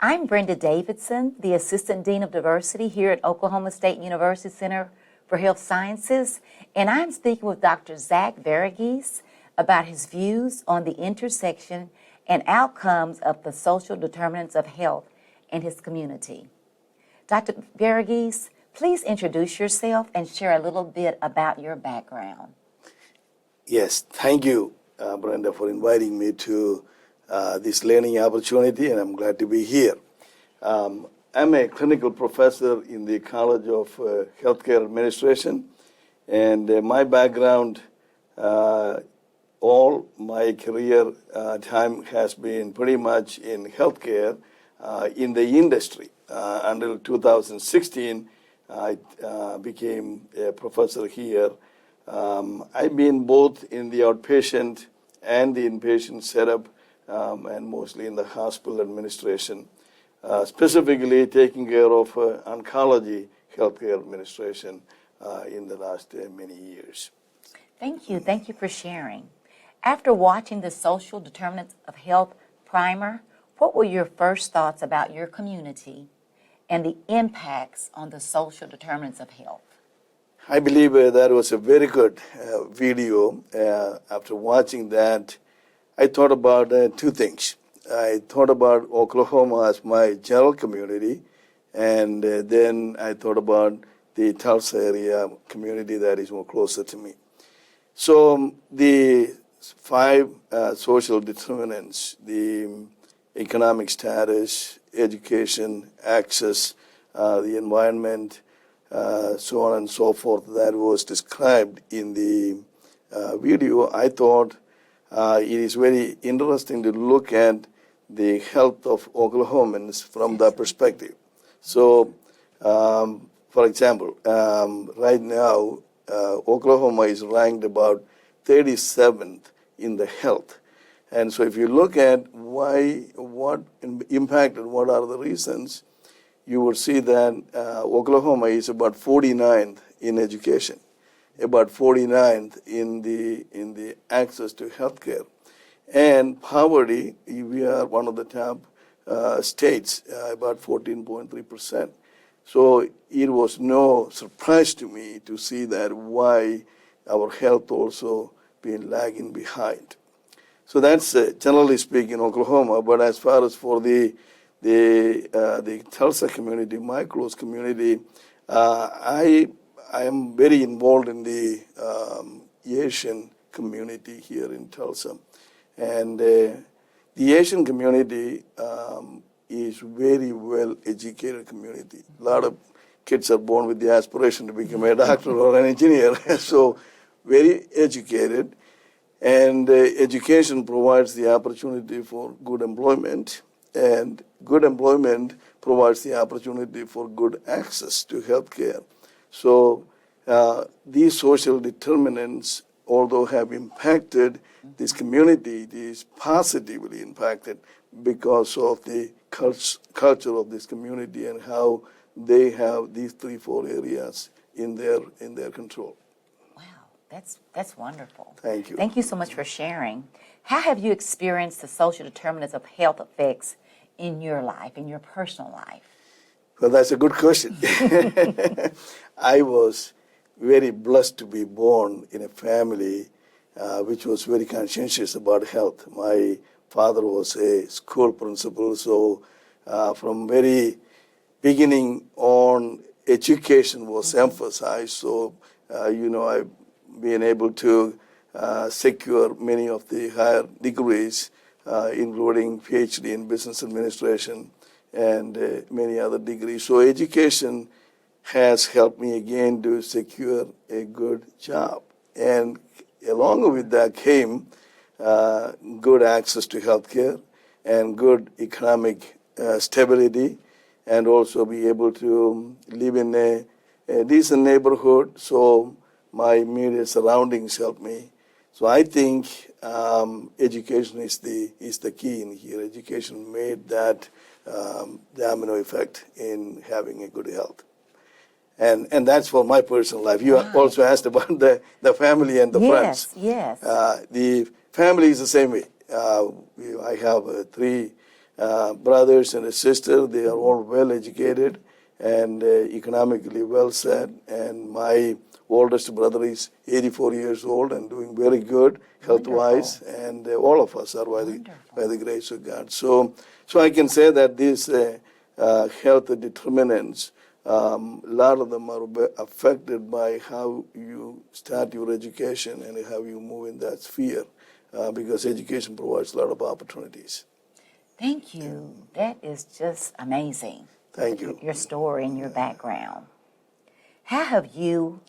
I'm Brenda Davidson, the Assistant Dean of Diversity here at Oklahoma State University Center for Health Sciences, and I'm speaking with Dr. Zack Varughese about his views on the intersection and outcomes of the social determinants of health in his community. Dr. Varughese, please introduce yourself and share a little bit about your background. Yes, thank you, Brenda, for inviting me to this learning opportunity, and I'm glad to be here. I'm a clinical professor in the College of Healthcare Administration, and my background, all my career time has been pretty much in healthcare in the industry. Until 2016, I became a professor here. I've been both in the outpatient and the inpatient setup, and mostly in the hospital administration, specifically taking care of oncology healthcare administration in the last many years. Thank you. Thank you for sharing. After watching the Social Determinants of Health primer, what were your first thoughts about your community and the impacts on the social determinants of health? I believe that was a very good video. After watching that, I thought about two things. I thought about Oklahoma as my general community, and then I thought about the Tulsa area community that is more closer to me. So the five social determinants, the economic status, education, access, the environment, so on and so forth, that was described in the video, I thought it is very interesting to look at the health of Oklahomans from that perspective. So, for example, right now, Oklahoma is ranked about 37th in the health. And so if you look at what impacted, what are the reasons, you will see that Oklahoma is about 49th in education, about 49th in the access to health care. And poverty, we are one of the top states, about 14.3%. So it was no surprise to me to see that why our health also been lagging behind. So that's generally speaking Oklahoma. But as far as for the Tulsa community, my close community, I am very involved in the Asian community here in Tulsa. And the Asian community is very well educated community. A lot of kids are born with the aspiration to become a doctor or an engineer. So very educated. And education provides the opportunity for good employment, and good employment provides the opportunity for good access to health care. So these social determinants, although have impacted this community, it is positively impacted because of the culture of this community and how they have these 3-4 areas in their control. That's wonderful. Thank you. Thank you so much for sharing. How have you experienced the social determinants of health effects in your life, in your personal life? Well, that's a good question. I was very blessed to be born in a family which was very conscientious about health. My father was a school principal, so from very beginning on, education was emphasized. So, I've been able to secure many of the higher degrees, including PhD in business administration and many other degrees. So education has helped me again to secure a good job. And along with that came good access to healthcare and good economic stability, and also be able to live in a decent neighborhood. So my immediate surroundings help me. So I think education is the key in here. Education made that domino effect in having a good health. And that's for my personal life. You also asked about the family and the friends. Yes. The family is the same way. I have three brothers and a sister. They are all well educated and economically well set. And my oldest brother is 84 years old and doing very good health-wise. And all of us are by the grace of God. So I can say that these health determinants, a lot of them are affected by how you start your education and how you move in that sphere, because education provides a lot of opportunities. Thank you. That is just amazing. Thank you. Your story and your background. How have you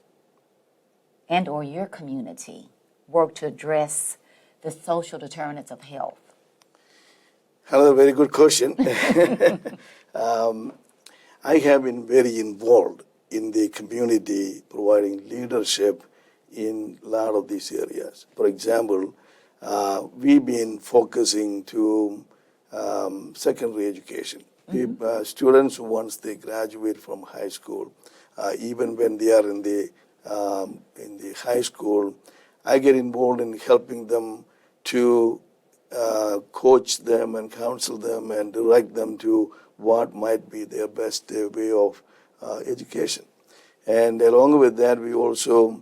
and or your community worked to address the social determinants of health? Another very good question. I have been very involved in the community, providing leadership in a lot of these areas. For example, we've been focusing to secondary education. Students, once they graduate from high school, even when they are in the high school, I get involved in helping them to coach them and counsel them and direct them to what might be their best way of education. And along with that, we also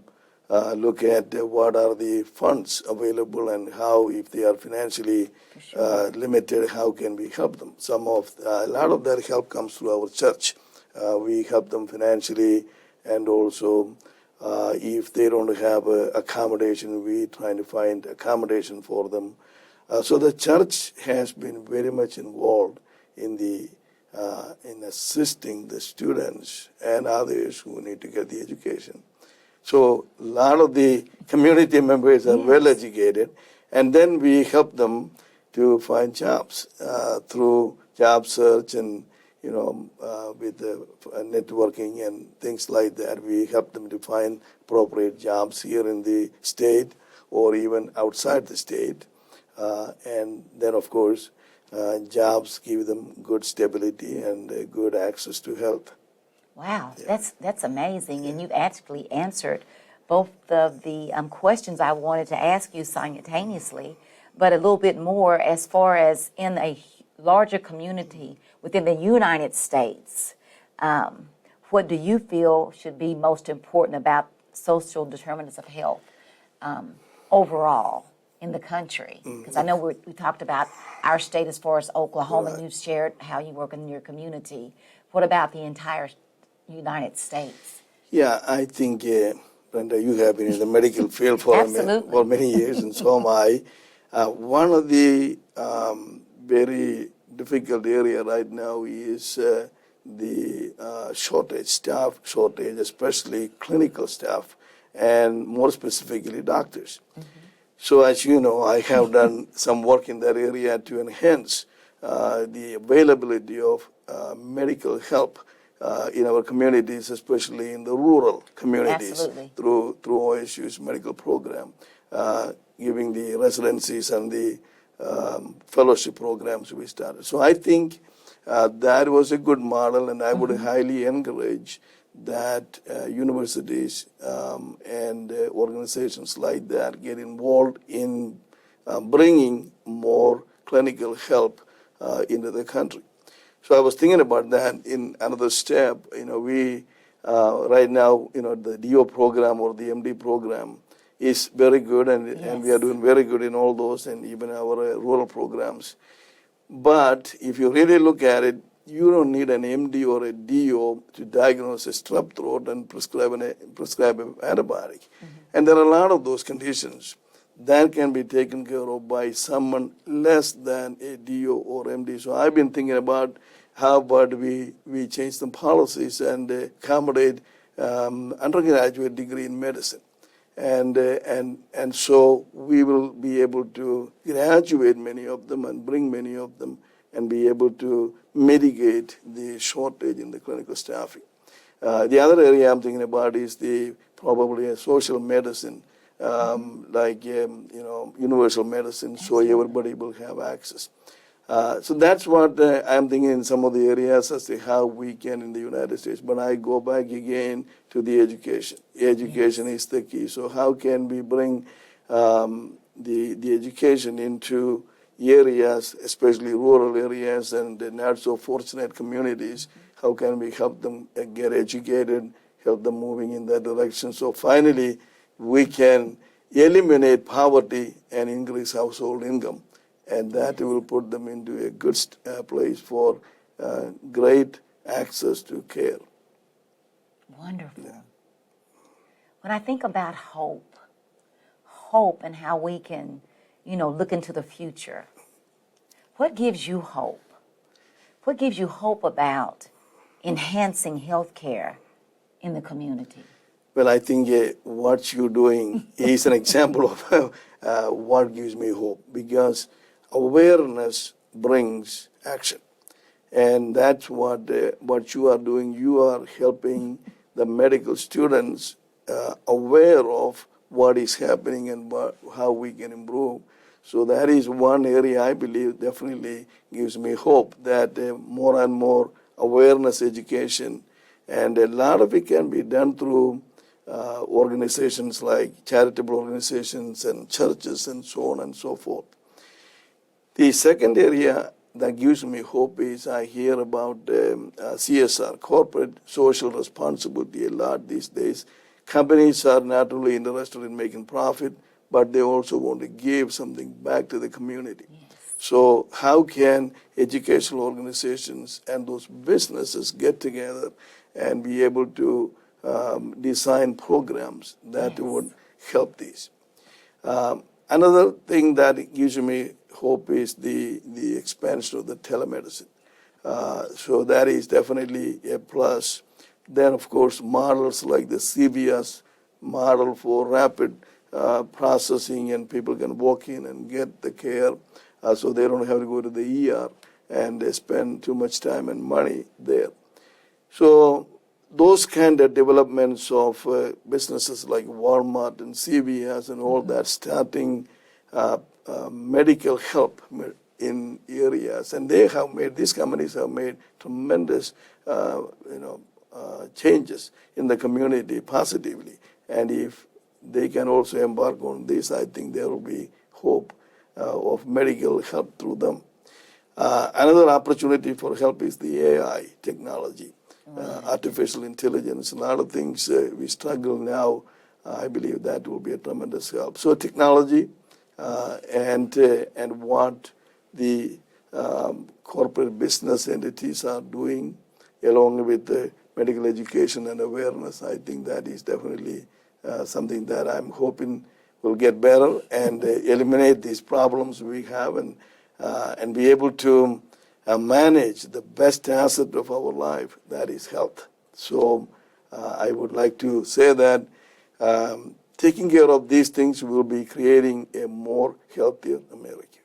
look at what are the funds available and how, if they are financially limited, how can we help them. A lot of that help comes through our church. We help them financially, and also if they don't have accommodation, we try to find accommodation for them. So the church has been very much involved in assisting the students and others who need to get the education. So a lot of the community members are well educated, and then we help them to find jobs through job search and with networking and things like that. We help them to find appropriate jobs here in the state or even outside the state. And then, of course, jobs give them good stability and good access to health. Wow, that's amazing. And you've actually answered both of the questions I wanted to ask you simultaneously, but a little bit more as far as in a larger community within the United States. What do you feel should be most important about social determinants of health overall in the country? Because I know we talked about our state as far as Oklahoma, and you shared how you work in your community. What about the entire United States? Yeah, I think, Brenda, you have been in the medical field for many years, and so am I. One of the very difficult area right now is the staff shortage, especially clinical staff, and more specifically doctors. So as you know, I have done some work in that area to enhance the availability of medical help in our communities, especially in the rural communities, through OSU's medical program, giving the residencies and the fellowship programs we started. So I think that was a good model, and I would highly encourage that universities and organizations like that get involved in bringing more clinical help into the country. So I was thinking about that in another step. We right now, the DO program or the MD program is very good, and we are doing very good in all those, and even our rural programs. But if you really look at it, you don't need an MD or a DO to diagnose a strep throat and prescribe an antibiotic. And there are a lot of those conditions that can be taken care of by someone less than a DO or MD. So I've been thinking about how about we change the policies and accommodate undergraduate degree in medicine. And so we will be able to graduate many of them and bring many of them and be able to mitigate the shortage in the clinical staffing. The other area I'm thinking about is probably a social medicine, like universal medicine, so everybody will have access. So that's what I'm thinking in some of the areas as to how we can in the United States. But I go back again to the education. Education is the key. So how can we bring the education into areas, especially rural areas and the not so fortunate communities. How can we help them get educated, help them moving in that direction? So finally, we can eliminate poverty and increase household income, and that will put them into a good place for great access to care. Wonderful. Yeah. When I think about hope and how we can, look into the future, what gives you hope? What gives you hope about enhancing health care in the community? Well, I think what you're doing is an example of what gives me hope, because awareness brings action. And that's what you are doing. You are helping the medical students aware of what is happening and how we can improve. So that is one area I believe definitely gives me hope, that more and more awareness education, and a lot of it can be done through organizations like charitable organizations and churches and so on and so forth. The second area that gives me hope is I hear about CSR, corporate social responsibility, a lot these days. Companies are not only interested in making profit, but they also want to give something back to the community. Yes. So how can educational organizations and those businesses get together and be able to design programs that would help these? Another thing that gives me hope is the expansion of the telemedicine. So that is definitely a plus. Then, of course, models like the CVS model for rapid processing, and people can walk in and get the care, so they don't have to go to the ER and they spend too much time and money there. So those kind of developments of businesses like Walmart and CVS and all that starting medical help in areas, and these companies have made tremendous changes in the community positively. And if they can also embark on this, I think there will be hope of medical help through them. Another opportunity for help is the AI technology, artificial intelligence. A lot of things we struggle now. I believe that will be a tremendous help. So technology and what the corporate business entities are doing, along with the medical education and awareness, I think that is definitely something that I'm hoping will get better and eliminate these problems we have, and be able to manage the best asset of our life, that is health. So I would like to say that taking care of these things will be creating a more healthier America.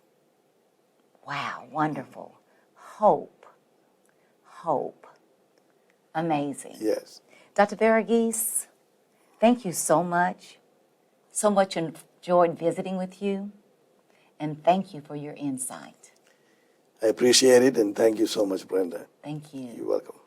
Wow, wonderful. Hope. Amazing. Yes. Dr. Varughese, thank you so much. So much enjoyed visiting with you, and thank you for your insight. I appreciate it, and thank you so much, Brenda. Thank you. You're welcome.